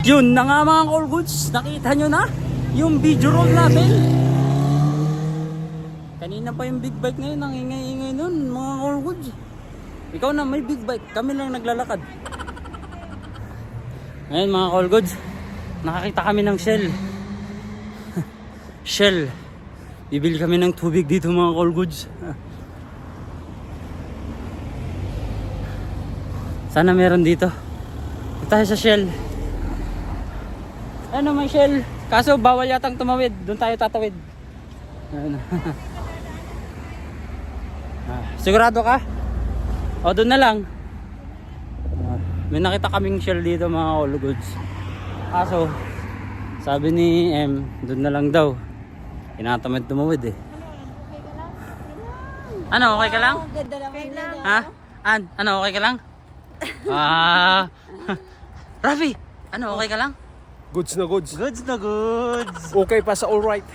Yun na nga mga all goods, nakita nyo na yung video roll natin. Kanina pa yung big bike ngayon, ang ingay-ingay nun mga all goods. Ikaw na may big bike, kami lang naglalakad. Ngayon mga all goods, nakakita kami ng Shell. Shell. Bibili kami ng tubig dito mga all goods. Sana meron dito. Ito tayo sa Shell. Ano may Shell? Kaso bawal yatang tumawid. Doon tayo tatawid. Sigurado ka? O doon na lang. May nakita kaming Shell dito mga all goods. Kaso sabi ni M, doon na lang daw. Tinatamad tumawid eh. Ano, okay ka lang? Ha? Ano, okay ka lang? Rafi, ano, okay ka lang? Goods na goods. Goods na goods. Okay pa sa alright.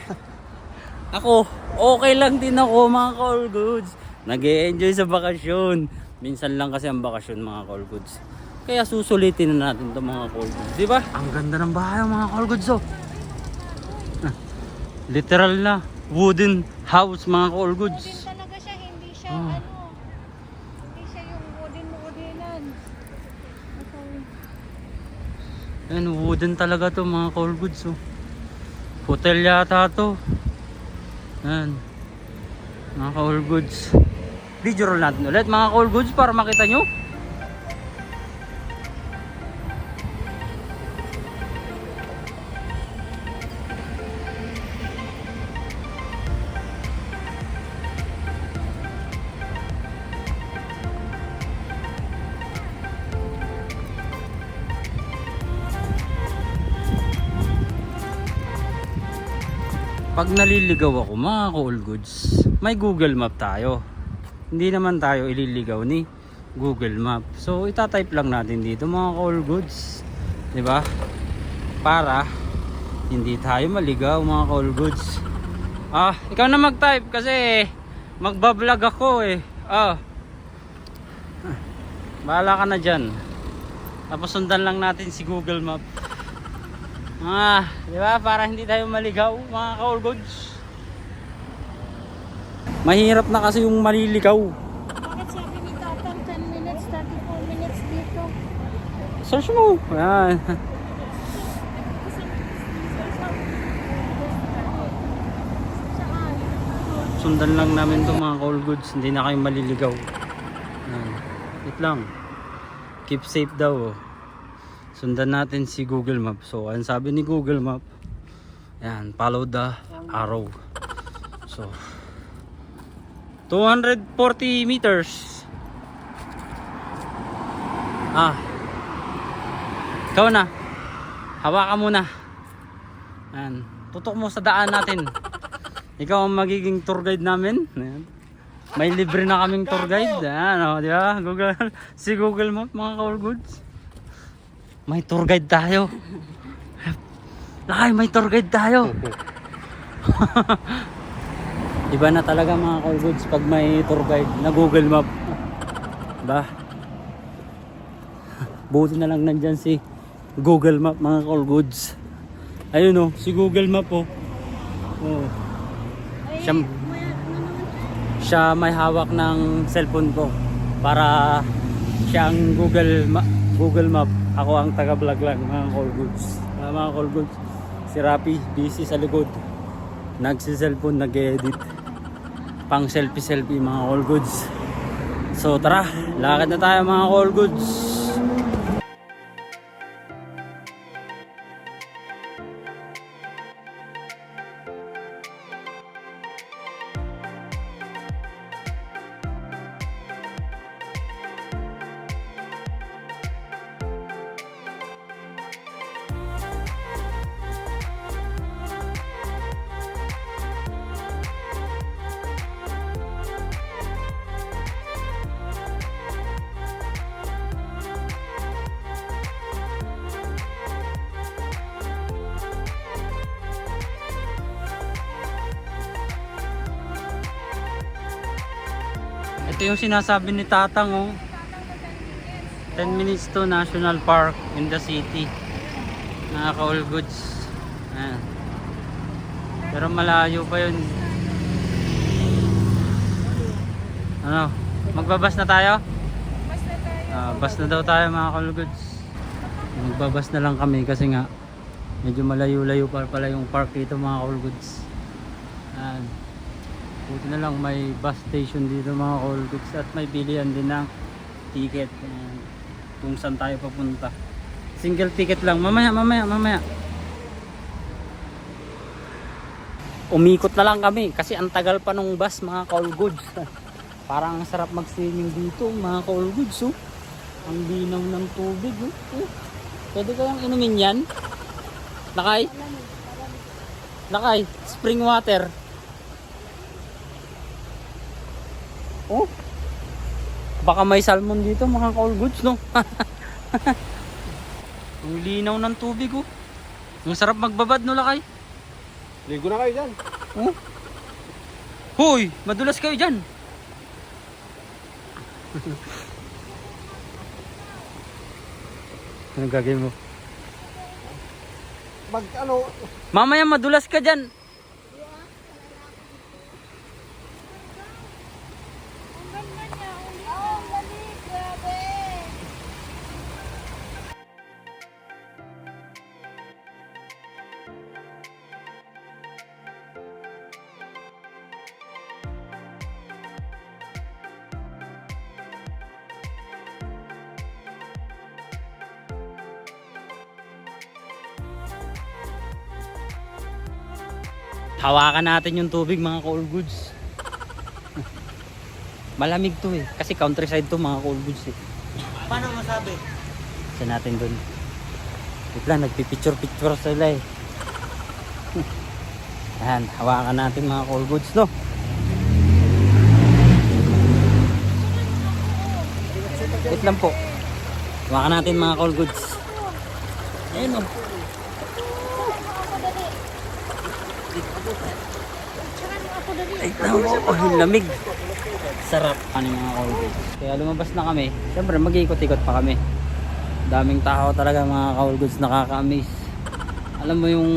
Ako, okay lang din ako mga call goods. Nag-e-enjoy sa bakasyon. Minsan lang kasi ang bakasyon mga call goods. Kaya susulitin na natin itong mga call goods. Diba? Ang ganda ng bahay mga call goods oh. Literal na wooden house mga call goods. Wooden talaga siya, hindi siya hindi siya yung wooden-woodenan. Ayan, wooden talaga to mga call goods oh. Hotel yata to. Ayan, mga call goods. Video roll natin ulit mga call goods para makita nyo. Pag naliligaw ako mga call goods, may Google Map tayo. Hindi naman tayo ililigaw ni Google Map. So itatype lang natin dito mga call goods, 'di ba? Para hindi tayo maligaw mga call goods. Ikaw na mag-type kasi magba-vlog ako eh. Bahala ka na diyan. Tapos sundan lang natin si Google Map. Di ba? Para hindi tayo maligaw mga call goods. Mahirap na kasi yung maliligaw. Bakit sabi ni Tatang 10 minutes, 34 minutes dito? Search mo. Ayan. Sundan lang namin to mga call goods. Hindi na kayo maliligaw. Ayan. Wait lang. Keep safe daw. Sundan natin si Google Map. So, ang sabi ni Google Map, ayan, follow the arrow. So, 240 meters. Ikaw na. Hawakan muna. Ayan, tutok mo sa daan natin. Ikaw ang magiging tour guide namin. Ayan. May libre na kaming tour guide. Ayan, di ba? Si Google Map, mga call goods. May tour guide tayo. Lakay, may tour guide tayo. Iba na talaga mga call goods pag may tour guide na Google Map. Diba? Buti na lang nandyan si Google Map mga call goods. Ayun oh, si Google Map oh. Siya may hawak ng cellphone ko para siya ang Google Map. Ako ang taga-vlog lang mga call goods. Mga call goods. Si Rapi busy sa likod. Nagsi-cellphone, nag-edit. Pang selfie mga call goods. So tara, lakad na tayo mga call goods. Ito yung sinasabi ni Tatang oh. 10 minutes to National Park in the city. Mga ka-all goods. Ayan. Pero malayo pa yun. Ano? Magbabas na tayo? Basta tayo. Bus na daw tayo mga ka-all goods. Magbabas na lang kami kasi nga medyo malayo-layo pa pala yung park dito mga ka-all goods. Ayan. Buti na lang may bus station dito mga ka-all goods at may bilihan din ng ticket. Ayan. Kung saan tayo papunta. Single ticket lang. Mamaya. Umikot na lang kami kasi ang tagal pa nung bus mga ka-all goods. Parang ang sarap mag-swimming dito mga ka-all goods. Oh. Ang linaw ng tubig. Oh. Pwede kayang inumin yan? Lakay? Lakay, spring water. Oh. Baka may salmon dito mga ka-all goods, no? Ang linaw ng tubig, oh. Ang sarap magbabad, no, Lakay? Ligo na kayo dyan. Oh. Hoy, madulas kayo dyan. Anong gagawin mo? Mamaya madulas ka dyan. Ang ganda niya. Oh, dali. Grabe. Hawakan natin yung tubig mga ka-all goods. Malamig to eh. Kasi countryside to mga ka-all goods eh. Paano masabi? Sa natin dun. Wait lang, nagpipicture-picture sila eh. Ayan, hawakan natin mga ka-all goods, no? Wait lang po. Hawakan natin mga ka-all goods. Ayan o. Wait lang po. Oh, yung lamig. Sarap. Ano mga ka-all goods. Kaya lumabas na kami. Siyempre mag-iikot-ikot pa kami. Daming tao talaga mga ka-all goods, nakaka-amaze. Alam mo yung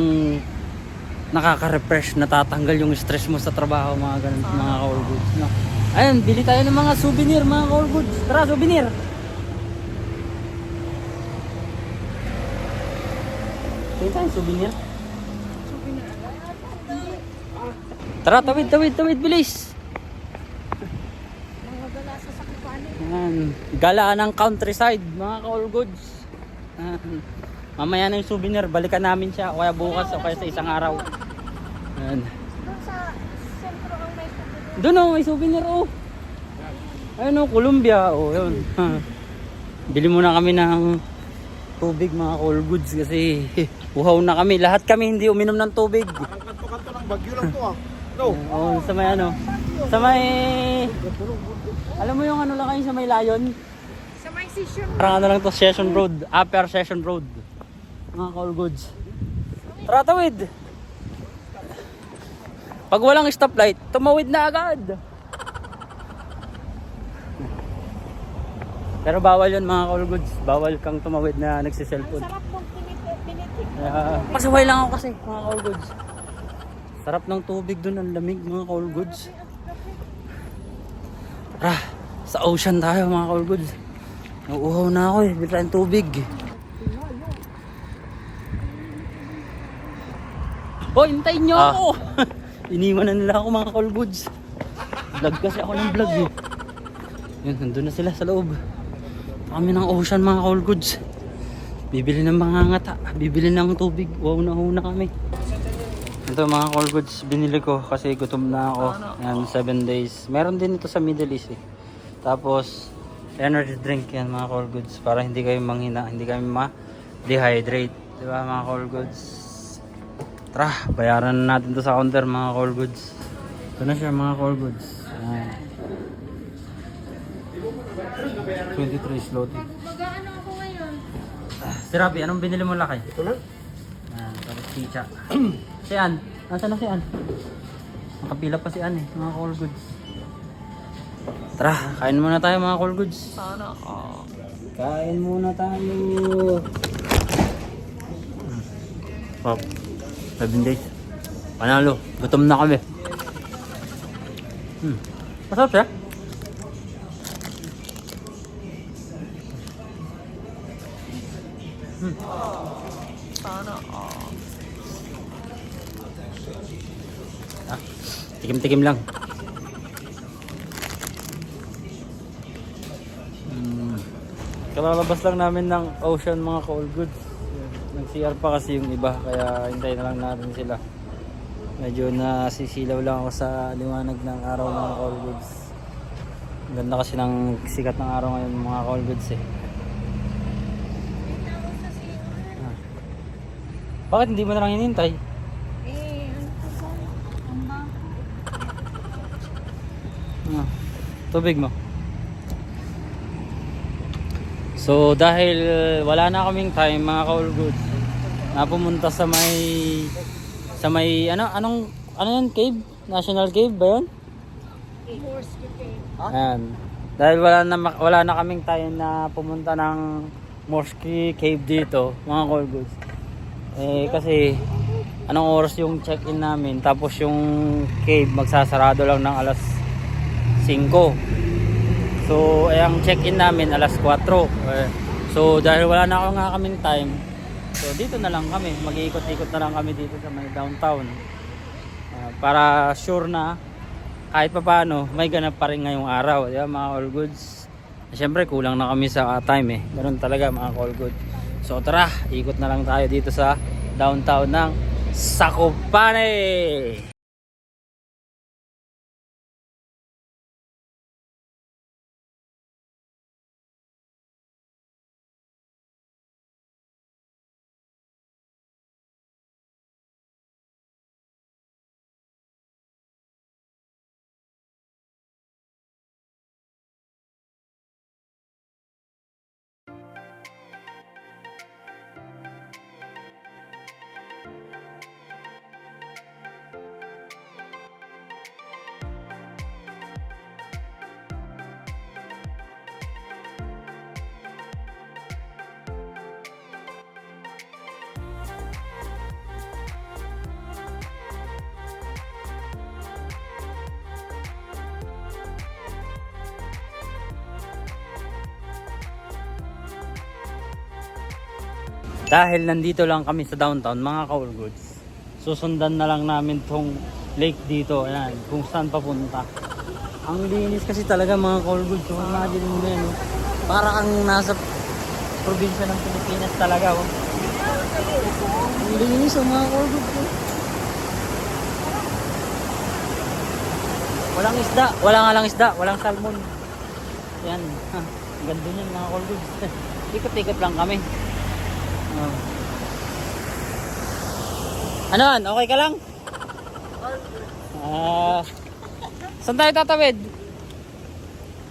nakaka-refresh, natatanggal yung stress mo sa trabaho, mga ganun mga ka-all goods, no? Ayun, bili tayo ng mga souvenir mga ka-all goods. Tara, souvenir. Bili tayo souvenir. Tara, tawid, bilis. Mga gala sa sakupan. Ayan, gala ng countryside mga ka-all goods. Ayan. Mamaya na yung souvenir, balikan namin siya o kaya bukas o kaya sa isang araw. Ayan. Doon sa sentro ang may souvenir. Doon oh, may souvenir oh. Ayun oh, Columbia oh, yun. Bili muna kami ng tubig mga ka-all goods kasi uhaw na kami. Lahat kami hindi uminom ng tubig. Ang kanto-kanto ng Bagyo lang to ah. No. Oh, sa may ano? Sa may alam mo yung ano lang kayo sa may Lion? Sa may session. Parang ano lang to, Session Road, Upper Session Road. Mga ka-all goods. Tara, tawid. Pag walang stoplight, tumawid na agad. Pero bawal yun mga ka-all goods. Bawal kang tumawid na Ang nagsiselfone. sarap nung pinitik. Pasaway lang ako kasi mga ka-all goods. Sarap ng tubig dun, ang lamig mga ka-all goods. Tara, sa ocean tayo mga ka-all goods. Nauuhaw na ako eh, bigla ng tubig. Hoy, hintayin nyo ako! Iniwan na nila ako mga ka-all goods. Vlog kasi ako ng vlog eh. Yun, nandun na sila sa loob. Kami ng ocean mga ka-all goods. Bibili ng mga ngata, bibili ng tubig. Wow na kami. Ito mga ka-all goods, binili ko kasi gutom na ako. Yan, 7 days. Meron din ito sa Middle East eh. Tapos, energy drink yan mga ka-all goods. Para hindi kayo manghina, hindi kayo ma-dehydrate. Diba mga ka-all goods? Tara, bayaran na natin to sa counter mga ka-all goods. Ito na siya mga ka-all goods. Ayan. 23 slotty. Mag-ano ako ngayon? Si Rabi, anong binili mo Lakay? Ito lang. Ayan, tapos chicha. Si Ann, nasaan na si Ann? Nakapila pa si Ann eh, mga ka-all goods. Tara, kain muna tayo mga ka-all goods. Sana ka. Kain muna tayo. Oh, 7 days. Panalo. Gutom na kami. Masarap siya. Tikim-tikim lang. Kalalabas lang namin ng ocean mga ka-all goods. Nag-CR pa kasi yung iba kaya hintayin na lang natin sila. Medyo nasisilaw lang ako sa liwanag ng araw mga ka-all goods. Ang ganda kasi ng sikat ng araw ngayon mga ka-all goods eh. Bakit hindi mo na lang hinintay? Ano pa ba? Ang bako. Tubig mo. So dahil wala na kaming time mga ka-all goods, napumunta sa may ano yan, cave? National Cave ba yun? Horse cave. Ayan. Dahil wala na kaming time na pumunta ng Morsky Cave dito mga ka-all goods. Kasi anong oras yung check-in namin, tapos yung cave magsasarado lang ng alas 5. So ang check-in namin alas 4. So dahil wala na kaming time, so dito na lang kami, mag-iikot-ikot na lang kami dito sa may downtown. Para sure na kahit pa paano may ganap pa rin ngayong araw, di ba mga all goods. Siyempre kulang na kami sa time eh. Ganun talaga mga all goods. So tara, ikot na lang tayo dito sa downtown ng Zakopane. Dahil nandito lang kami sa downtown mga ka-all goods, susundan na lang namin tong lake dito. Ayan, kung saan papunta. Ang linis kasi talaga mga ka-all goods. So, imagine mo yan, para kang nasa probinsya ng Pilipinas talaga. Ang linis mga ka-all goods. Walang isda, wala nga lang isda, walang salmon. Yan, ganda niyan mga ka-all goods. Ikot-ikot lang kami. Ano man? Okay ka lang? Saan tayo tatawid?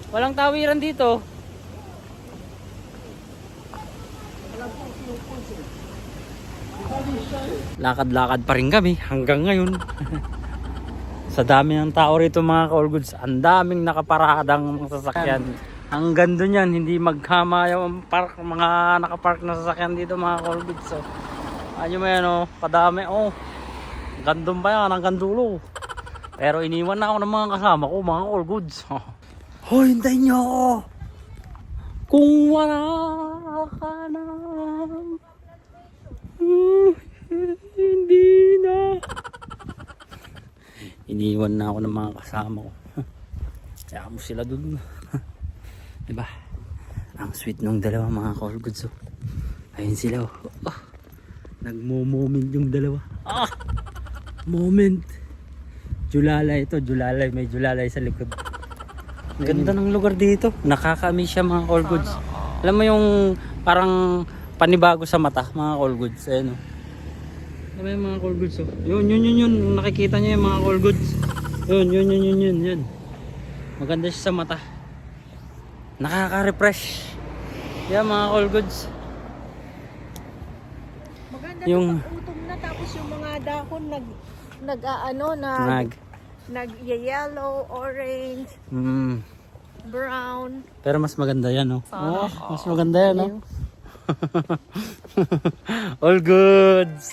Walang tawiran dito. Lakad-lakad pa rin kami hanggang ngayon. Sa dami ng tao rito mga ka-all goods, ang daming nakaparadang sasakyan. Hanggang doon yan, hindi magkama yung mga nakapark na sasakyan dito mga ka-all goods. So, ano mo yan kadami gandun pa yan, hanggang dulo. Pero iniwan na ako ng mga kasama ko mga ka-all goods. Hoy, hintayin nyo ako! Kung wala ka na, hindi na. Iniwan na ako ng mga kasama ko. Kaya mo sila dun. Diba? Ang sweet nung dalawa mga ka-all goods. Ayun sila. Nagmo-moment yung dalawa. Moment. Julalay ito. Julalay. May julalay sa likod. Ganda ng lugar dito. Nakaka-amaze siya mga ka-all goods. Alam mo yung parang panibago sa mata mga ka-all goods. Ayan Alam mo yung mga ka-all goods. Yun. Nakikita niyo yung mga ka-all goods. Yun. Maganda siya sa mata. Nakaka-refresh. Yan mga ka-all goods. Maganda Yung utom na tapos yung mga dahon nag-yellow, orange, brown. Pero mas maganda yan mas maganda yan All goods.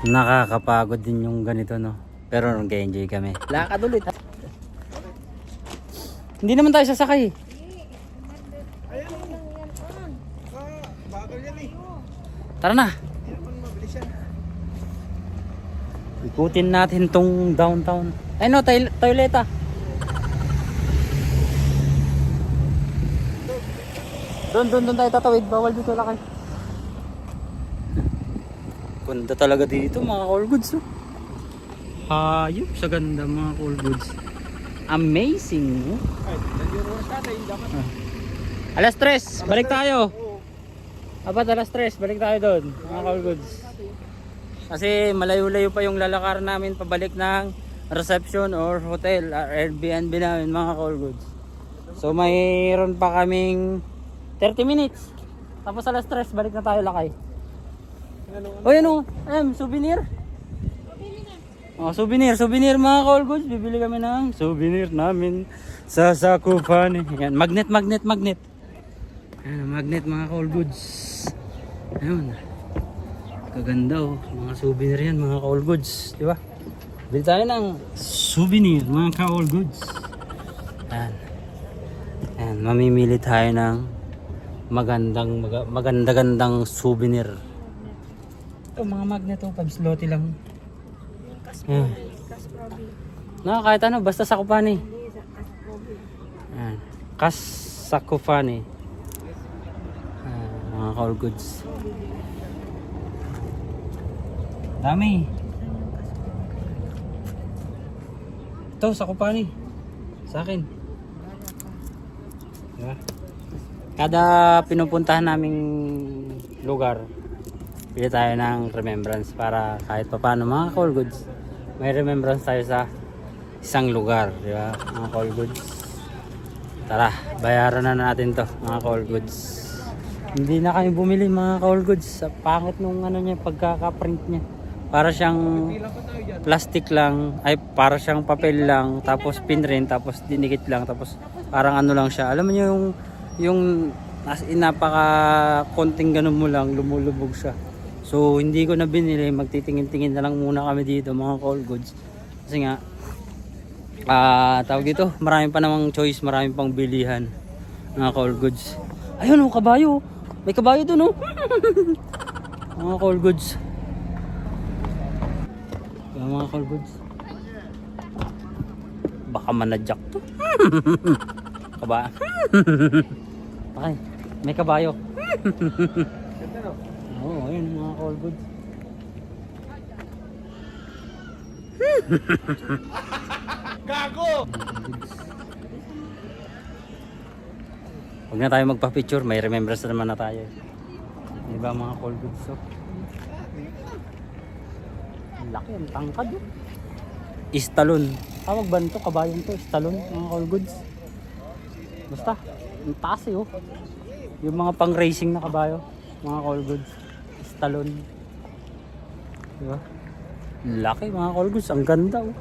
Nakakapagod din yung ganito, no? Pero nag-enjoy kami. Lakad ulit. Hindi naman tayo sasakay. Bagal yan eh. Tara na. Hindi naman mabilis yan. Ikutin natin tong downtown. Ay no, toileta. Doon tayo tatawid. Bawal dito lakay. Ganda talaga dito mga all goods. Oh. Hayop sa ganda mga all goods. Amazing. Oh. Ay, nandiyan oras natin. Dapat. Alas 3, balik tayo. Apat alas 3, balik tayo doon mga all goods. Kasi malayo-layo pa yung lalakar namin pabalik ng reception or hotel or Airbnb namin mga all goods. So mayroon pa kaming 30 minutes. Tapos alas 3, balik na tayo lakay. O yan o, souvenir. Oh, souvenir mga all goods. Bibili kami ng souvenir namin sa Zakopane. Yan, magnet. Ayan, magnet mga all goods. Ayun. Kaganda oh, mga souvenir yan mga all goods, di ba? Bili tayo ng souvenir mga all goods. Ayan. Ayan, mamimili tayo ng magandang souvenir. Ito mga magnet oh, pabslote lang. Ayan. No, kahit ano, basta Zakopane. Ayan. Zakopane. Mga all goods. Dami. Ito, Zakopane. Sa akin. Diba? Kada pinupuntahan naming lugar, pili tayo ng remembrance para kahit pa paano mga all goods, may remembrance tayo sa isang lugar, di ba? Mga all goods. Tara, bayaran na natin to, mga all goods. Hindi na kami bumili mga all goods. Sa pangit nung ano niya, pagkaka-print niya. Para siyang plastic lang, ay para siyang papel lang, tapos pinrint, tapos dinikit lang, tapos parang ano lang siya. Alam mo niyo yung as in napaka konting ganun mo lang, lumulubog siya. So hindi ko na binili, magtitingin-tingin na lang muna kami dito mga all goods. Kasi nga tawag dito, marami pa namang choice, marami pang bilihan mga all goods. Ayun oh, kabayo. May kabayo doon oh. Mga all goods. Mga all goods. Baka manadyak to. Kaba. Okay, may kabayo. Oo, ayun mga all goods. Gago! Huwag na tayo magpa-picture, may remembrance na naman na tayo. Diba mga all goods? So, ang laki, ang tangkad oh. Istalon. Tawag ba nito? Kabayon to, istalon, mga all goods. Basta, ang taas eh oh. Yung mga pang racing na kabayo, mga all goods. Istalon. Diba? Laki mga all goods, ang ganda oh.